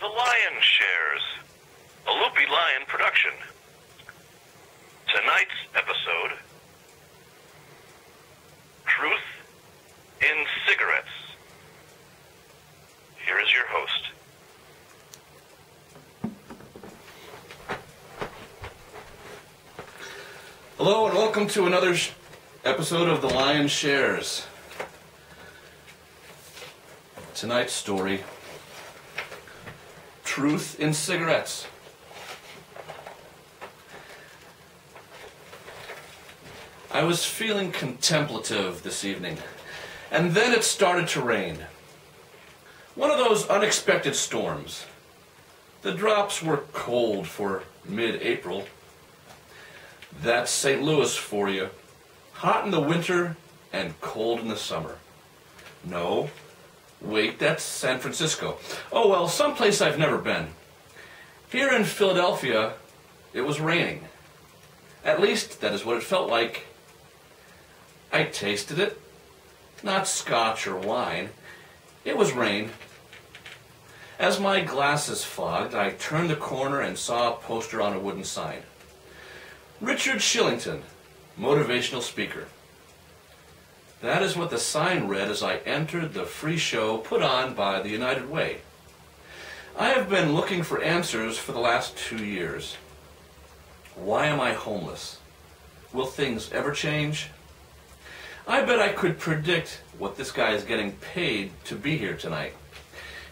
The Lion Shares, a Loopy Lion production. Tonight's episode, Truth in Cigarettes. Here is your host. Hello and welcome to another episode of The Lion Shares. Tonight's story, Truth in Cigarettes. I was feeling contemplative this evening, and then it started to rain. One of those unexpected storms. The drops were cold for mid-April. That's St. Louis for you. Hot in the winter and cold in the summer. No, wait, that's San Francisco. Oh well, someplace I've never been. Here in Philadelphia, it was raining. At least that is what it felt like. I tasted it. Not scotch or wine. It was rain. As my glasses fogged, I turned the corner and saw a poster on a wooden sign. Richard Shillington, motivational speaker. That is what the sign read as I entered the free show put on by the United Way. I have been looking for answers for the last 2 years. Why am I homeless? Will things ever change? I bet I could predict what this guy is getting paid to be here tonight.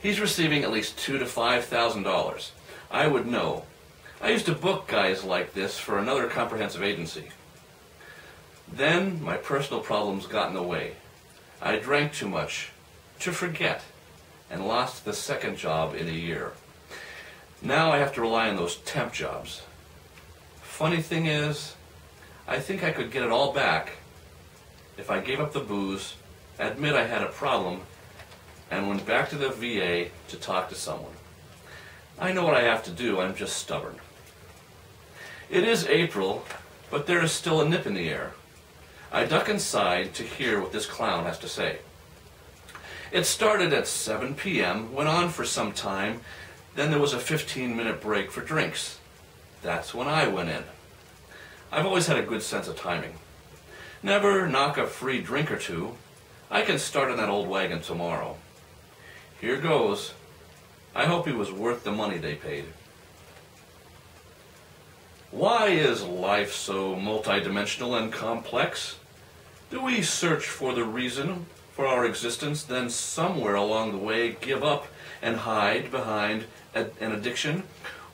He's receiving at least $2,000 to $5,000. I would know. I used to book guys like this for another comprehensive agency. Then my personal problems got in the way. I drank too much, to forget, and lost the second job in a year. Now I have to rely on those temp jobs. Funny thing is, I think I could get it all back if I gave up the booze, admit I had a problem, and went back to the VA to talk to someone. I know what I have to do, I'm just stubborn. It is April, but there is still a nip in the air. I duck inside to hear what this clown has to say. It started at 7 p.m., went on for some time, then there was a 15-minute break for drinks. That's when I went in. I've always had a good sense of timing. Never knock a free drink or two. I can start on that old wagon tomorrow. Here goes. I hope he was worth the money they paid. Why is life so multidimensional and complex? Do we search for the reason for our existence, then somewhere along the way give up and hide behind an addiction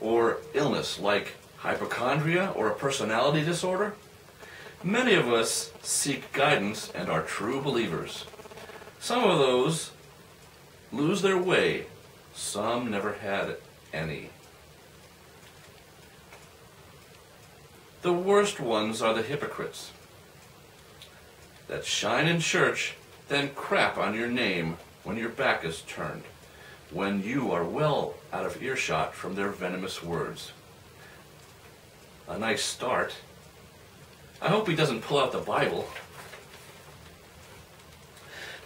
or illness like hypochondria or a personality disorder? Many of us seek guidance and are true believers. Some of those lose their way. Some never had any. The worst ones are the hypocrites that shine in church, then crap on your name when your back is turned, when you are well out of earshot from their venomous words. A nice start. I hope he doesn't pull out the Bible.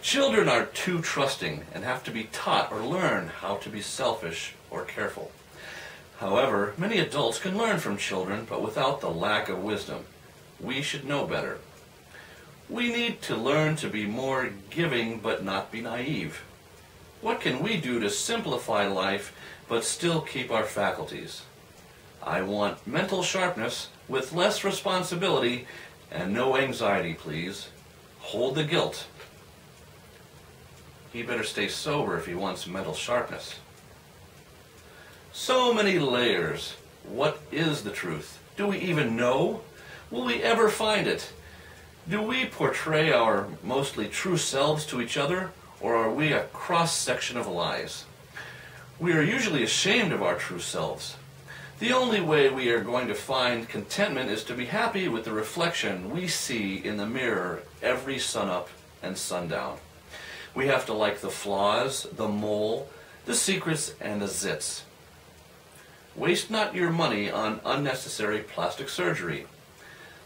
Children are too trusting and have to be taught or learn how to be selfish or careful. However, many adults can learn from children, but without the lack of wisdom. We should know better. We need to learn to be more giving but not be naive. What can we do to simplify life but still keep our faculties? I want mental sharpness with less responsibility and no anxiety, please. Hold the guilt. He better stay sober if he wants mental sharpness. So many layers. What is the truth? Do we even know? Will we ever find it? Do we portray our mostly true selves to each other, or are we a cross-section of lies? We are usually ashamed of our true selves. The only way we are going to find contentment is to be happy with the reflection we see in the mirror every sunup and sundown. We have to like the flaws, the mole, the secrets, and the zits. Waste not your money on unnecessary plastic surgery.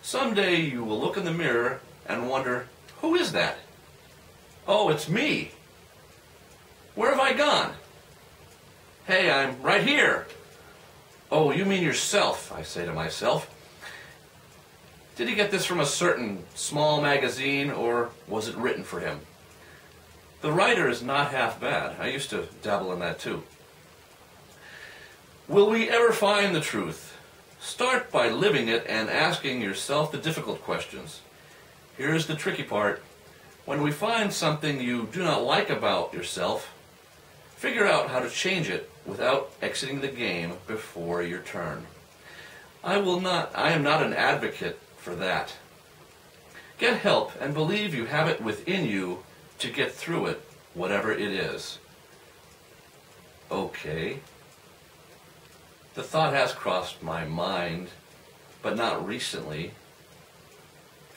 Someday you will look in the mirror and wonder, who is that? Oh, it's me. Where have I gone? Hey, I'm right here. Oh, you mean yourself, I say to myself. Did he get this from a certain small magazine, or was it written for him? The writer is not half bad. I used to dabble in that too. Will we ever find the truth? Start by living it and asking yourself the difficult questions. Here's the tricky part. When we find something you do not like about yourself, figure out how to change it without exiting the game before your turn. I am not an advocate for that. Get help and believe you have it within you to get through it, whatever it is. Okay. The thought has crossed my mind, but not recently.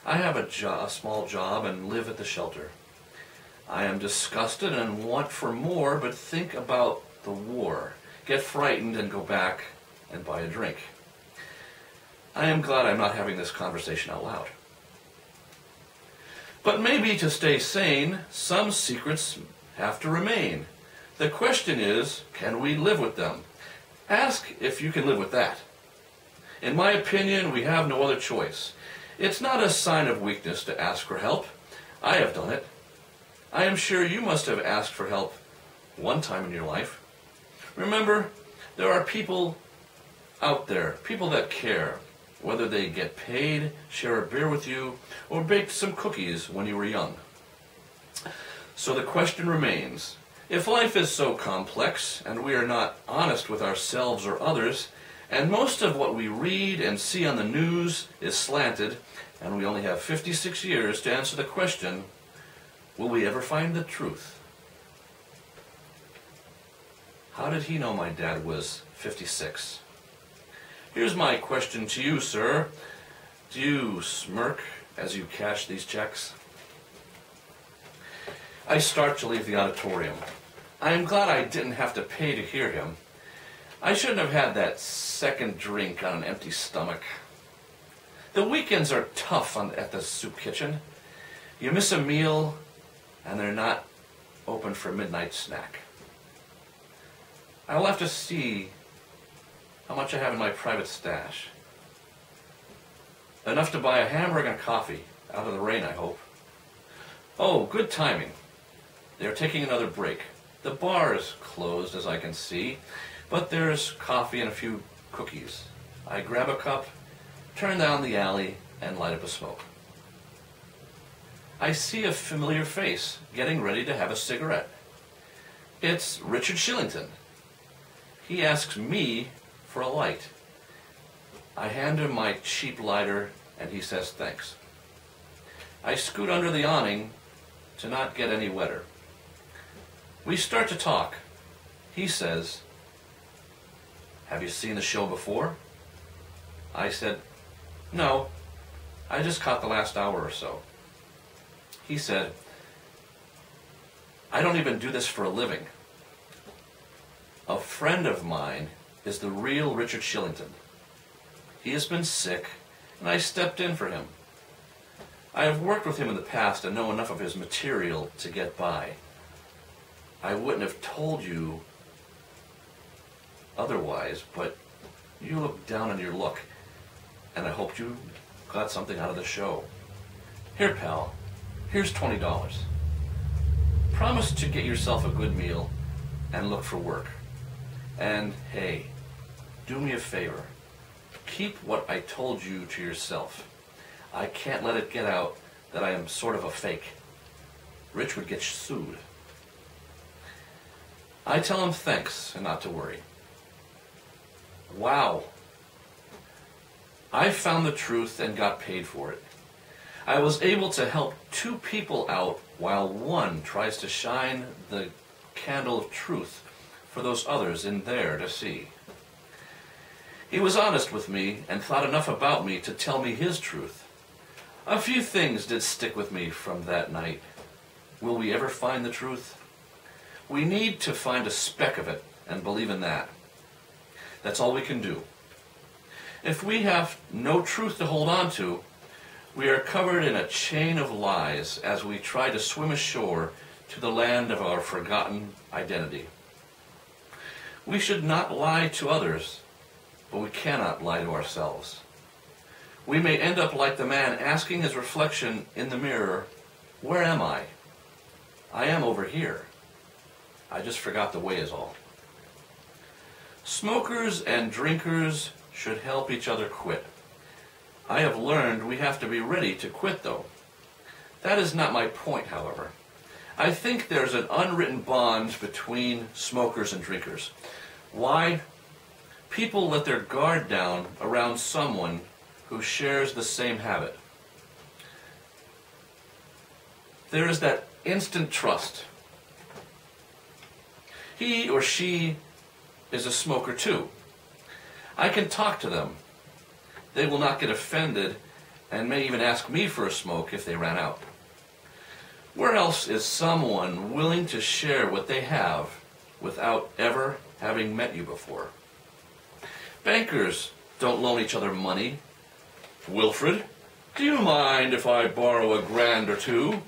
I have a small job and live at the shelter. I am disgusted and want for more, but think about the war. Get frightened and go back and buy a drink. I am glad I'm not having this conversation out loud. But maybe to stay sane, some secrets have to remain. The question is, can we live with them? Ask if you can live with that. In my opinion, we have no other choice. It's not a sign of weakness to ask for help. I have done it. I am sure you must have asked for help one time in your life. Remember, there are people out there, people that care, whether they get paid, share a beer with you, or baked some cookies when you were young. So the question remains, if life is so complex and we are not honest with ourselves or others, and most of what we read and see on the news is slanted, and we only have 56 years to answer the question, will we ever find the truth? How did he know my dad was 56? Here's my question to you, sir. Do you smirk as you cash these checks? I start to leave the auditorium. I am glad I didn't have to pay to hear him. I shouldn't have had that second drink on an empty stomach. The weekends are tough at the soup kitchen. You miss a meal, and they're not open for midnight snack. I'll have to see how much I have in my private stash. Enough to buy a hamburger and coffee, out of the rain, I hope. Oh, good timing. They're taking another break. The bar is closed, as I can see, but there's coffee and a few cookies. I grab a cup, turn down the alley, and light up a smoke. I see a familiar face getting ready to have a cigarette. It's Richard Shillington. He asks me for a light. I hand him my cheap lighter, and he says thanks. I scoot under the awning to not get any wetter. We start to talk. He says, "Have you seen the show before?" I said, "No, I just caught the last hour or so." He said, "I don't even do this for a living. A friend of mine is the real Richard Shillington. He has been sick, and I stepped in for him. I have worked with him in the past and know enough of his material to get by. I wouldn't have told you otherwise, but you look down on your luck, and I hoped you got something out of the show. Here, pal, here's $20. Promise to get yourself a good meal and look for work. And, hey, do me a favor. Keep what I told you to yourself. I can't let it get out that I am sort of a fake. Rich would get sued." I tell him thanks and not to worry. Wow. I found the truth and got paid for it. I was able to help two people out while one tries to shine the candle of truth for those others in there to see. He was honest with me and thought enough about me to tell me his truth. A few things did stick with me from that night. Will we ever find the truth? We need to find a speck of it and believe in that. That's all we can do. If we have no truth to hold on to, we are covered in a chain of lies as we try to swim ashore to the land of our forgotten identity. We should not lie to others, but we cannot lie to ourselves. We may end up like the man asking his reflection in the mirror, "Where am I? I am over here. I just forgot the way is all." Smokers and drinkers should help each other quit. I have learned we have to be ready to quit, though. That is not my point, however. I think there's an unwritten bond between smokers and drinkers. Why? People let their guard down around someone who shares the same habit. There is that instant trust. He or she is a smoker too. I can talk to them. They will not get offended and may even ask me for a smoke if they ran out. Where else is someone willing to share what they have without ever having met you before? Bankers don't loan each other money. "Wilfred, do you mind if I borrow a grand or two?"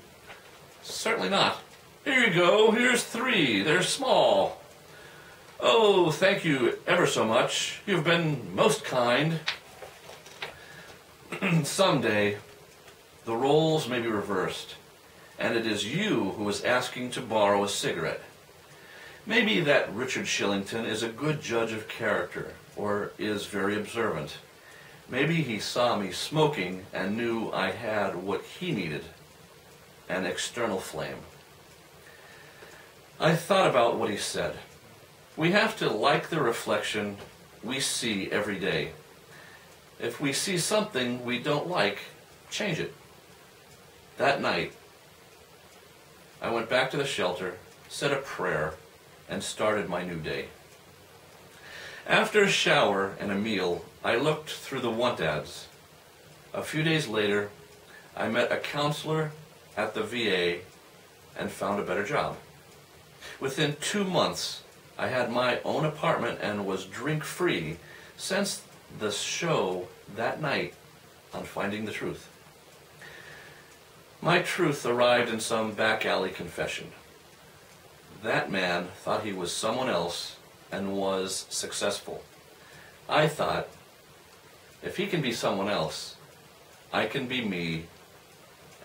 "Certainly not." "Here you go. Here's 3. They're small." "Oh, thank you ever so much. You've been most kind." Someday, the roles may be reversed, and it is you who is asking to borrow a cigarette. Maybe that Richard Shillington is a good judge of character, or is very observant. Maybe he saw me smoking and knew I had what he needed, an external flame. I thought about what he said. We have to like the reflection we see every day. If we see something we don't like, change it. That night, I went back to the shelter, said a prayer, and started my new day. After a shower and a meal, I looked through the want ads. A few days later, I met a counselor at the VA and found a better job. Within 2 months, I had my own apartment and was drink-free since the show that night on Finding the Truth. My truth arrived in some back alley confession. That man thought he was someone else and was successful. I thought, if he can be someone else, I can be me,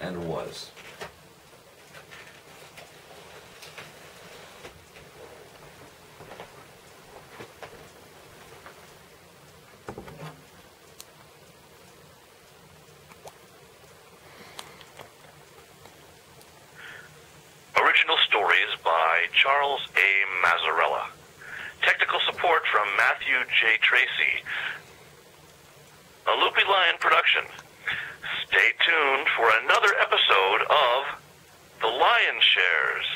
and was. Original stories by Charles A. Mazzarella. Technical support from Matthew J. Tracy. A Loopy Lion production. Stay tuned for another episode of The Lion Shares.